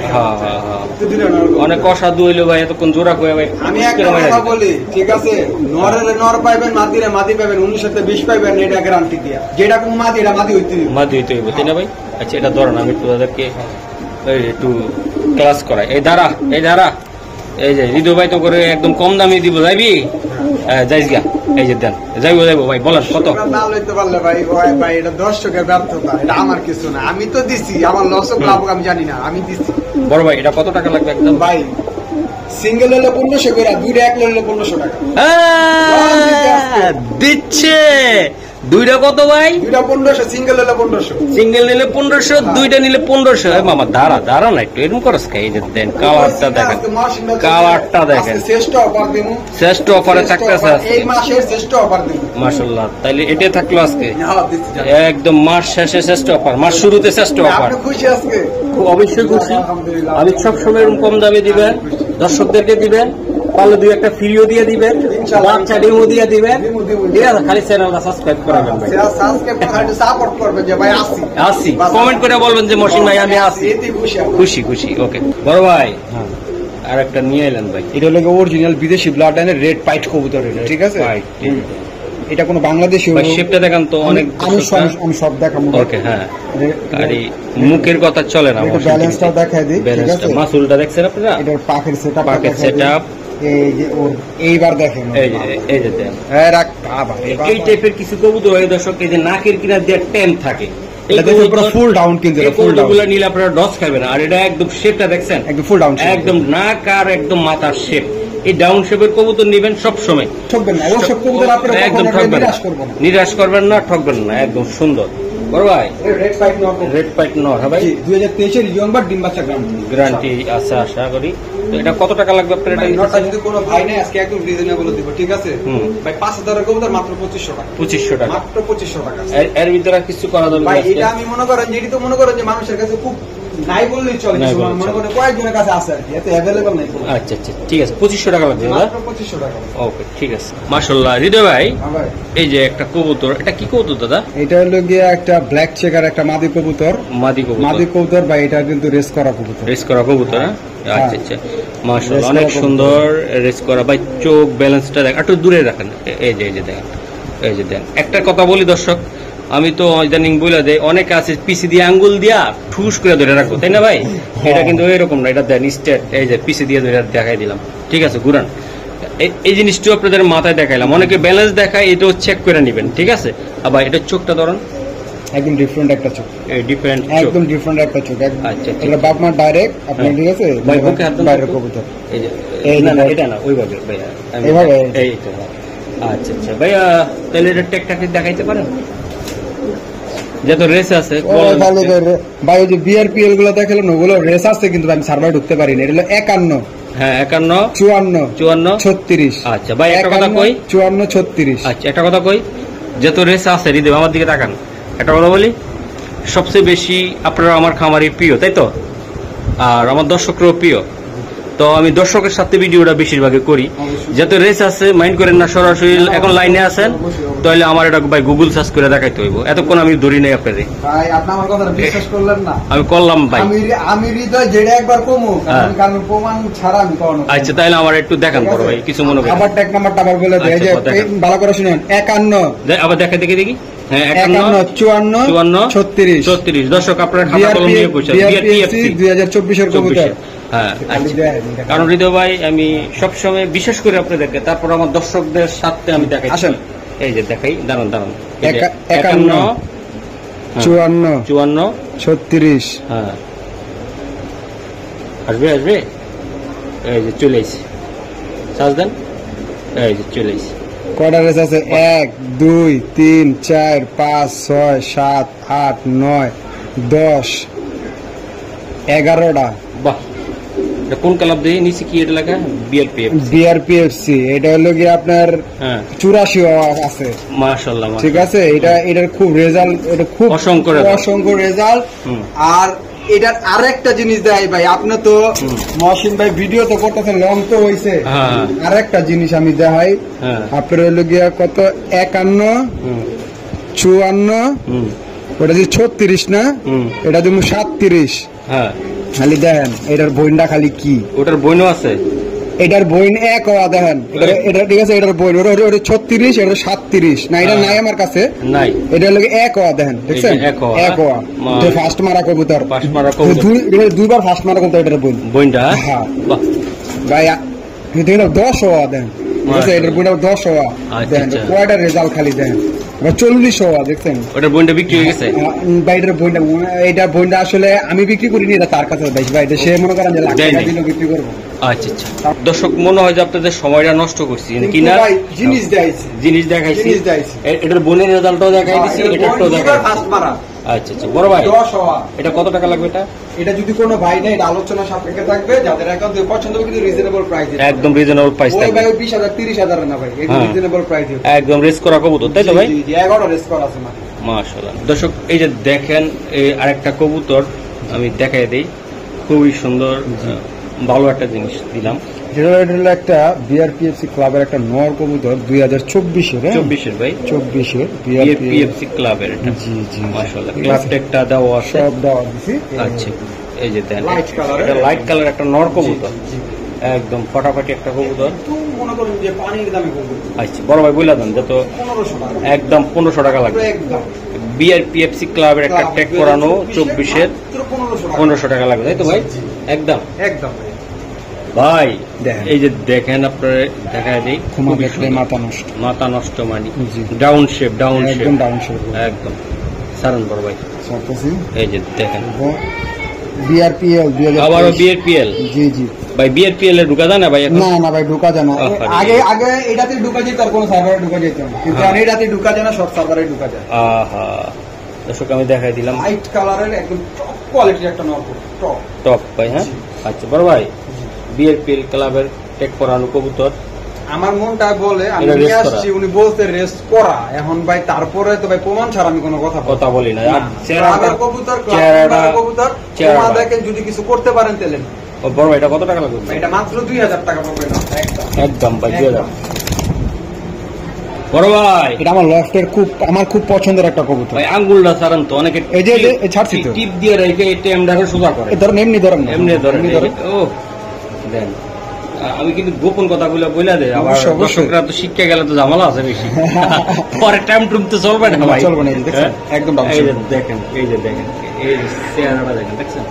অনেক অসাধু হইলো ভাই, এতক্ষণ জোড়া কয়ে ভাই। আমি একটা কথা বলি, ঠিক আছে, নরের নর পাইবেন, মাদিরে মাদি পাইবেন, 19-20 পাইবেন, এটা গ্যারান্টি দিয়া। যেটা কোন মাদি, এটা মাদি হইতে হইব, তাই না ভাই? আচ্ছা এটা ধরেন, আমি একটু তাদেরকে একটু ক্লাস করাই। এই দাঁড়া এই যে হৃদয় ভাই তো করে একদম কম দামে দিব, যাইবি? যাইস গা, এই যে দেন, যাইবো ভাই, বলেন কত? না লইতে পারলে ভাই এটা দর্শকের ব্যর্থতা, এটা আমার কিছু না। আমি তো দিছি, আমার লস হোক লাভ হোক আমি জানি না, আমি দিছি। বড় ভাই এটা কত টাকা লাগবে একদম? ভাই সিঙ্গেল হলে 1500 করে, 2টা এক হলে 1500 টাকা দিচ্ছে। 2টা কত ভাই? 2টা 1500, সিঙ্গেল হলে 1500। সিঙ্গেল নিলে 1500, 2টা নিলে 1500। মামা দাঁড়া না একটু, এরকম করস খাই। এই যে দেন কালারটা দেখেন, শ্রেষ্ঠ অফারে থাকতেছে এই মাসের শ্রেষ্ঠ অফার দিব মাশাআল্লাহ। তাইলে এটা থাকলো আজকে একদম মাস শেষে শ্রেষ্ঠ অফার, মাস শুরুতে শ্রেষ্ঠ অফার। খুশি আজকে? অবশ্যই খুশি। আমি সবসময় এরকম কম দামে দিবেন, দর্শকদেরকে দিবেন, পারলে 2-1টা ফ্রিও দিয়ে দিবেন, বাচ্চা ডিমও দিয়ে দিবেন। ঠিক আছে, খালি চ্যানেলটা সাবস্ক্রাইব করাবেন ভাই, সাপোর্ট করবেন যে ভাই আসি, কমেন্ট করে বলবেন যে মহসিন ভাই আমি আসি। খুশি। ওকে বড় ভাই, আর একটা নিয়ে এলেন ভাই। এটা হলো অরিজিনাল বিদেশি ব্লাড লাইনের রেড পাইট কবুতর, ঠিক আছে? এটা কোনো বাংলাদেশি শেপটা দেখান তো, অনেক আমি সব দেখাবো। ওকে হ্যাঁ, আর মুখের কথা চলে না, ব্যালেন্সটা দেখাই দিই। ব্যালেন্সটা মাসুলটা দেখছেন আপনারা? এটার পাখের সেটআপ এই যে এইবার দেখেন, এই যে দেন, এই টাইপের কিছু কবুতর হয় দর্শক, এই যে নাকের কিনার দিয়ে টেম থাকে, ফুল ডাউন, কিন্তু কবুতরগুলো নিলে আপনারা ডস খাবেন। আর এটা একদম শেপটা দেখছেন, একদম ফুল ডাউন, একদম নাক আর একদম মাথার শেপ। এই ডাউন শেপের কবুতর নিবেন সবসময়, ঠকবেন না। ওসব কবুতর আপনারা একদম ঠকবেন না, নিরাশ করবেন না, ঠকবেন না, একদম সুন্দর। বড় ভাই রেড পাইট নর, হ্যাঁ ভাই 2023 এর ইয়ং বাট ডিম বাচ্চা গ্যারান্টি আছে আশা করি। তো এটা কত টাকা লাগবে আপনার? এটা নটটা যদি কোনো ভাই নাই আজকে একদম রিজনেবল দিব, ঠিক আছে ভাই? 5000 এর কবুতর মাত্র 2500 টাকা। 2500 টাকা, মাত্র 2500 টাকা। এর ভিতরে কিছু করা যাবে ভাই? এটা আমি মনে করেন, যেটি তো মনে করেন যে মানুষের কাছে খুব নাই বললেই চলে, নাই কিছু বললেই মনে চলে। করেন কয়েকজনের কাছে আছে আর কি, এত অ্যাভেলেবল নাই কোনো। আচ্ছা আচ্ছা ঠিক আছে, 2500 টাকা লাগবে দাদা। মাত্র 2500 টাকা। ওকে ঠিক আছে, মাশাআল্লাহ। হৃদয় ভাই, হ্যাঁ ভাই, এই যে একটা কবুতর, এটা কি কবুতর দাদা? এটা হলো গিয়ে একটা ব্ল্যাক চেকার একটা মাদি কবুতর। মাদি কবুতর, মাদি কবুতর বা এটা কিন্তু রেস করা কবুতর। রেস করা কবুতর, হ্যাঁ? আচ্ছা আচ্ছা, মাশাআল্লাহ, রেস অনেক করা সুন্দর রেস করা ভাই। চোখ ব্যালেন্সটা দেখ, একটু দূরে রাখেন। এই যে দেখেন, এই যে দেখেন। একটা কথা বলি দর্শক, আমি তো ইদানিং বলে দেয়, অনেকে আছে পিসি দিয়ে আঙ্গুল দিয়া ঠুস করে ধরে রাখবো, তাই না ভাই? এটা কিন্তু এরকম না, এটা দেন স্টেট, এই যে পিসি দিয়ে ধরে দেখাই দিলাম, ঠিক আছে? ঘুরান, এই জিনিসটাও আপনাদের মাথায় দেখাইলাম। অনেকে ব্যালেন্স দেখায়, এটাও চেক করে নেবেন, ঠিক আছে? আবার এটা চোখটা ধরুন, একদম ডিফারেন্ট একটা চোখ, ডিফারেন্ট চোখ। একদম ডিফারেন্ট একটা চোখ। আচ্ছা, ঠিক এটা বাপ মা ডাইরেক্ট আপনার, হ্যাঁ। ঠিক আছে? ভাই, বুকে হাত দেন তো। বাইরের কবুতর। এই যে এই না না, যে- এটা না, ওইভাবে ভাইয়া, এইভাবে? এই তো। আচ্ছা আচ্ছা ভাইয়া, তাহলে এটা টেকটা দেখাইতে পারেন? যত রেস আছে ও তাহলে ভাই, ওই যে বিআরপিএল গুলো দেখালো না, ওগুলো রেস আছে কিন্তু আমি সার্ভার ঢুকতে পারিনি। এটা হলো 51, হ্যাঁ, 51, 54, 54, 36। আচ্ছা ভাই, একটা কথা কই। 54, 36। আচ্ছা, একটা কথা কই, যত রেস আছে হৃদয়, আমার দিকে তাকান, একটা কথা বলি, সবচেয়ে বেশি আপনারা আমার খামারি প্রিয়, তাই তো? আর আমার দর্শকরাও প্রিয়, তো আমি দর্শকের সাথে ভিডিওটা বেশিরভাগই করি। যত রেস আছে মাইন্ড করেন না, সরাসরি এখন লাইনে আছেন, তাহলে আমার এটা ভাই গুগল সার্চ করে দেখাইতে হইব, এতক্ষণ আমি ধরি নাই আপনাদের। ভাই আপনি আমার কথা বিশ্বাস করলেন না। আমি করলাম ভাই। আমি হৃদয় যেটা একবার কমু, হ্যাঁ। কারণ প্রমাণ ছাড়া আমি কখনো। আচ্ছা, তাহলে আমার একটু দেখান বড় ভাই, কিছু মনে করেন। আবার ট্যাগ নাম্বারটা আবার বলে দেয়, আচ্ছা, যে দেখান। ভালো করে শুনেন। 51, আবার দেখে দেখি, হ্যাঁ, 54, 54, 36। 36। দর্শক, আপনার খাতা কলম নিয়ে বসে BRPFC 2024 এর কবুতর। হ্যাঁ, খালি আচ্ছা। দেয়, কারণ হৃদয় ভাই, আমি সবসময় বিশেষ করে আপনাদেরকে, তারপর আমার দর্শকদের সাথে আমি দেখাই। আসেন। এই যে দেখাই, দাঁড়ান দাঁড়ান, এই যে 51, 54, 54, 36। হ্যাঁ, আসবে আসবে, এই যে চলে এসেছি, সাজ দেন, এই যে চলে এসেছি। কয়টা রেস আছে? 1, 2, 3, 4, 5, 6, 7, 8, 9, 10, 11টা। বাহ, এটা কোন ক্লাব দিয়ে নিচে কি এটা লেখা? বিআরপিএফ। বিআরপিএফসি, এটা হলো কি আপনার হ্যাঁ, 84 আছে, মাশাআল্লাহ, ঠিক আছে? এটার খুব রেজাল্ট, এটা খুব অসংখ্য result। অসংখ্য রেজাল্ট। হুম। আর এটার আরেকটা জিনিস দেয় ভাই, আপনি তো মহসিন ভাই ভিডিও তো করতেছেন, লং তো হইছে। হ্যাঁ। আরেকটা জিনিস আমি দেখাই, হ্যাঁ, আপনার হলো গিয়া কত, 51, হুম, 54, হুম, ওটা যদি 36 না, হুম, এটা তুমি 37। হ্যাঁ। খালি দেখেন এটার বইনটা খালি কি, ওটার বইনও আছে। এটার বইন এক হওয়া দেখেন, এটা ঠিক আছে, এটার বইন ওটা 36, এটা 37 না, এটা হ্যাঁ। নাই আমার কাছে। নাই, এটা লাগে এক হওয়া দেখেন, দেখছেন? এই যে এক হওয়া, এক হওয়া, মা- ফার্স্ট মারা কবুতর, ফার্স্ট মারা কবুতর। দুইবার ফার্স্ট মারা কবুতর এটার বইন। বইনটা, হ্যাঁ। বাহ, ভাই এটা 10 হওয়া দেন, ঠিক আছে? এটার বইটা 10 হওয়া আচ্ছা, দেখেন, আচ্ছা। কয়টা রেজাল্ট খালি দেখেন। এবার 40 হওয়া দেখছেন। ওটার বইনটা বিক্রি হয়ে গেছে। ভাই এটার বইটা, এটা বইটা আসলে আমি বিক্রি করিনি, এটা তার কাছে বেশি ভাই, এটা সে মনে করেন যে লাখ দেয় টাকা নাই। দিলেও বিক্রি করবো। আচ্ছা আচ্ছা, দর্শক, মনে হয় যে আপনাদের সময়টা নষ্ট করছি কিনা। ভাই জিনিস দেখাইছি, জিনিস দেখাইছি, জিনিস দেখাইছি। এটার বোনের রেজাল্টও দেখাই দিছি, এটারটাও দেখাই দিছি। ফার্স্ট মারা আচ্ছা আচ্ছা, বড় ভাই, 10 হওয়া। এটা কত টাকা লাগবে? এটা এটা যদি কোনো ভাই নেই, এটা আলোচনা সাপেক্ষে থাকবে, যাদের একান্ত পছন্দ হবে, কিন্তু রিজনেবল প্রাইস। একদম রিজনেবল প্রাইস ওই থাকবে, ভাই 20,000 30,000 না ভাই, এটা হ্যাঁ। Reasonable price. একদম রেস করা কবুতর, তাই তো ভাই? 11 রেস করা আছে না। মাশাআল্লাহ। দর্শক, এই যে দেখেন, এই আরেকটা কবুতর আমি দেখাই দেই, খুবই সুন্দর, ভালো একটা জিনিস দিলাম। এটা হলো একটা বিআরপিএফসি ক্লাবের একটা নর কবুতর 2024 এর, 24-এর ভাই, 24 পিএফসি ক্লাবের এটা। জি জি, মাশাআল্লাহ, ক্লাব টেকটা দেওয়া আছে। সব দেওয়া দিছি। আচ্ছা, এই যে দেন, Light colour এর। এটা লাইট কালার একটা নর কবুতর, একদম ফটাফটি একটা কবুতর। তো মনে করুন যে পানির দামে কবুতর আচ্ছা, বড় ভাই বলে দেন, যত 1500 টাকা একদম 1500 টাকা লাগবে। একদম। বিআরপিএফসি ক্লাবের একটা টেক করানো 24-এর 1500 টাকা লাগবে, তাই তো ভাই? একদম একদম ভাই। ভাই, দেখেন। এই যে দেখেন, আপনার দেখা দিই, ক্ষমা খুবই দেখলে সুন্দর। মাথা নষ্ট, মাথা নষ্ট মানে জি। ডাউন শেপ, ডাউন শেপ, একদম ডাউন শেপ। একদম সারান বড় ভাই, সরতেছি এই যে দেখেন, বিআরপিএল আবারও বিআরপিএল। জি জি। ভাই, বিআরপিএল এ ঢুকা যায় না ভাই এখন? না না ভাই, ঢুকা যায় না। আরে। আগে এটাতে ঢুকা যেত, আর কোনো সার্ভারে ঢুকা যেত না, কিন্তু হ্যাঁ। এখন এটাতে ঢুকা যায় না, সব সার্ভারে ঢুকা যায়। আহা, দর্শক, আমি দেখাই দিলাম লাইট কালারের একদম টপ কোয়ালিটির একটা নরকো, টপ। টপ ভাই। হ্যাঁ, আচ্ছা বড় ভাই, বিআরপিএল ক্লাবের টেক করানো কবুতর আমার মনটা বলে আমি এটা নিয়ে rest আসছি, করা। উনি বলতে রেস্ট করা। এখন ভাই তারপরে তো ভাই প্রমাণ ছাড়া আমি কোনো কথা বলবো কথা বলি না। আর না। চেহারাটা ক্লাবের কবুতর, চেহারাটা- কবুতর চেহারাটা। তোমাদেরকে যদি কিছু করতে পারেন তাহলে ও বড় ভাই, এটা কত টাকা লাগবে? এটা মাত্র 2000 টাকা পড়বে না একদম একদম ভাই, একদম। বড় ভাই, এটা আমার লফটের আমার খুব পছন্দের একটা কবুতর। ভাই আঙ্গুলটা ছাড়ান তো, অনেকে এই যে ছাড়ছি তো। টিপ দিয়ে রেখে এই টেমটাকে সোজা করে। ধরেন এমনি ধরেন না। এমনি ধরেন। এমনি ধরেন। ও দেন, আমি কিন্তু গোপন কথাগুলো বলে দেয়, আবার অবশ্যই, অবশ্যই। দর্শকরা তো শিক্ষা গেলে তো ঝামেলা আছে বেশি। পরে টাইম টুম তো চলবে না ভাই, চলবে না, এই যে দেখছেন? হ্যাঁ? একদম ডাউন এই যে দেখেন, এই যে দেখেন, এই যে চেহারাটা দেখেন, দেখছেন?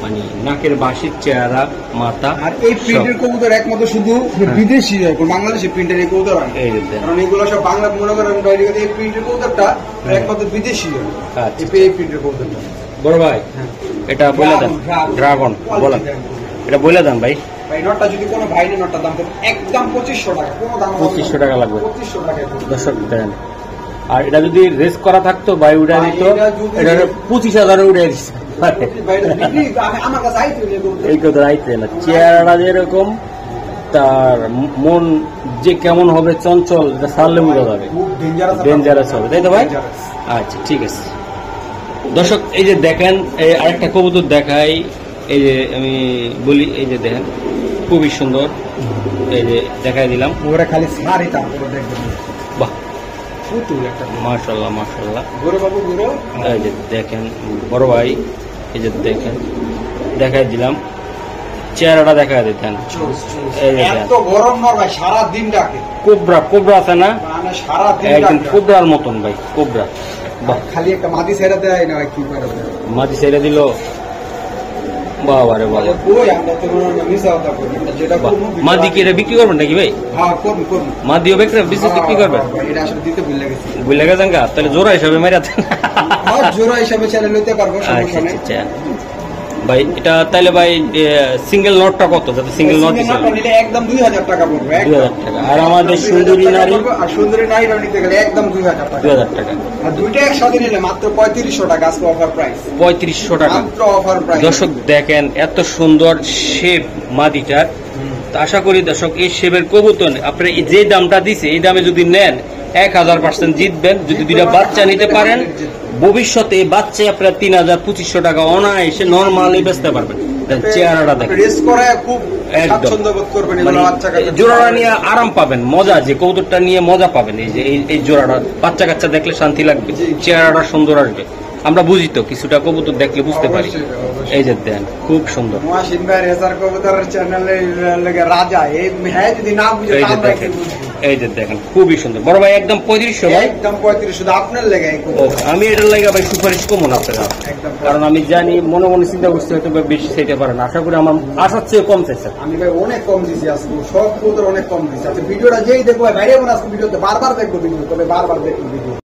মানে নাকের বাঁশির চেহারা, মাথা, আর এই প্রিন্টের কবুতর একমাত্র শুধু বিদেশি হয়, কোনো বাংলাদেশি প্রিন্টের এই কবুতর হয় না। এই যে দেখেন। কারণ এগুলো সব বাংলা মনে করেন বাইরে গেলে এই প্রিন্টের কবুতরটা একমাত্র বিদেশি হয়। আচ্ছা। এই প্রিন্টের কবুতরটা বড় ভাই, হ্যাঁ। এটা বলে দেন, ড্রাগন বলেন, এটা বলে দেন ভাই। ভাই নটটা যদি কোনো ভাই নেই, নটটার দাম পড়বে একদম 2500 টাকা, কোনো দাম 2500 টাকা লাগবে। 2500 টাকা পড়বে। দর্শক দেন। আর এটা যদি রেস করা থাকতো ভাই, উঠে ভাই, দিত, এটা যদি- এটা 25,000 উঠে দিচ্ছে ভাই, এটা বিক্রি আমার কাছে আইতে হইলে কবুতর। এই কথা আইতে না, চেহারাটা যেরকম, তার মন যে কেমন হবে, চঞ্চল, এটা সারলে বোঝা যাবে, খুব ডেঞ্জারাস ডেঞ্জারাস হবে, তাই তো ভাই? আচ্ছা, ঠিক আছে। দর্শক এই যে দেখেন, এই আরেকটা কবুতর দেখাই, এই যে আমি বলি, এই যে দেখেন, খুবই সুন্দর, এই যে দেখাই দিলাম। ওরা খালি সারি তারপরে দেখবেন বাহ, পুতুল একটা মাশাল্লাহ মাশাল্লাহ। ঘুরে বাবু ঘুরে এই যে দেখেন বড় ভাই, এই যে দেখেন, দেখাই দিলাম, চেহারাটা দেখাই দিতেন। এই যে এত গরম নর ভাই, সারা দিন ডাকে, কোবরা, কোবরা আছে না, মানে সারা দিন একদম ডাকে। কোবরার মতন ভাই, কোবরা। বাহ, খালি একটা মাটি ছেড়ে দেয় না, কি করে দেয়? মাটি ছেড়ে দিল, বাবা রে বাবা। কই আমরা তো কোনো মিশা কথা করি না, যেটা বাহ, করবো মাদি কি এটা বিক্রি করবেন নাকি ভাই? হ্যাঁ করুন করুন। মাদিও বিক্রি বিক্রি করবেন? হ্যাঁ, এটা আসলে দিতে ভুল লেগেছে। বুঝলে গেছেন গা, তাহলে জোড়া হিসাবে মেরাতে। হ্যাঁ, জোড়া হিসাবে ছেড়ে নিতে পারবো, সমস্যা নেই। আচ্ছা ভাই, এটা তাইলে ভাই সিঙ্গেল নটটা কত, যাতে সিঙ্গেল নট সিঙ্গেল নটটা নিলে একদম 2000 টাকা পড়বে, একদম। 2000 টাকা। আর আমাদের সুন্দরী নারী আর সুন্দরী নারীরা নিতে গেলে একদম 2000 টাকা। 2000 টাকা। আর দুইটা একসাথে নিলে মাত্র 3500 টাকা, আজকে অফার প্রাইস, 3500 টাকা। মাত্র অফার প্রাইস। দর্শক দেখেন, এত সুন্দর শেপ মাদিটার। তো আশা করি দর্শক, এই শেপের কবুতর আপনারা যে দামটা দিছে, এই দামে যদি নেন 1000% জিতবেন। যদি দুইটা বাচ্চা নিতে পারেন, ভবিষ্যতে এই বাচ্চা আপনারা 3000-2500 টাকা অনায়াসে নর্মালি বেচতে পারবেন। চেহারাটা দেখেন, রেস করে খুব একদম। স্বাচ্ছন্দ্য বোধ করবেন এগুলো মানে বাচ্চা কাচ্চা। জোড়াটা নিয়ে আরাম পাবেন, মজা, যে কবুতরটা নিয়ে মজা পাবেন। এই যে এই জোড়াটা বাচ্চা কাচ্চা দেখলে শান্তি লাগবে, জি। চেহারাটা সুন্দর আসবে। আমরা বুঝি তো, কিছুটা কবুতর দেখলে বুঝতে পারি। অবশ্যই, অবশ্যই। এই যে দেন, খুব সুন্দর। মহাসিন ভাই রেসার কবুতরের চ্যানেলের লেগে রাজা, এই হ্যাঁ যদি না বুঝে এই যে আমরা দেখেন, কি বুঝবো? এই যে দেখেন, খুবই সুন্দর। বড় ভাই একদম 3500 ভাই। একদম 35, শুধু আপনার লেগে এই ও, কবুতর। আমি এটার লাগে ভাই সুপারিশ কমো না আপনারা, একদম। কারণ আমি জানি মনে মনে চিন্তা করছি হয়তো বা বেশি চাইতে পারেন। আশা করি আমার আশার চেয়ে কম চাইছে। আমি ভাই অনেক কম দিছি আজকে, সব কবুতর অনেক কম দিছি। আচ্ছা ভিডিওটা যেই দেখবো ভাই, বাইরে মনে আজকে ভিডিওতে বারবার দেখবো ভিডিও, তবে বারবার দেখবো ভিডিও।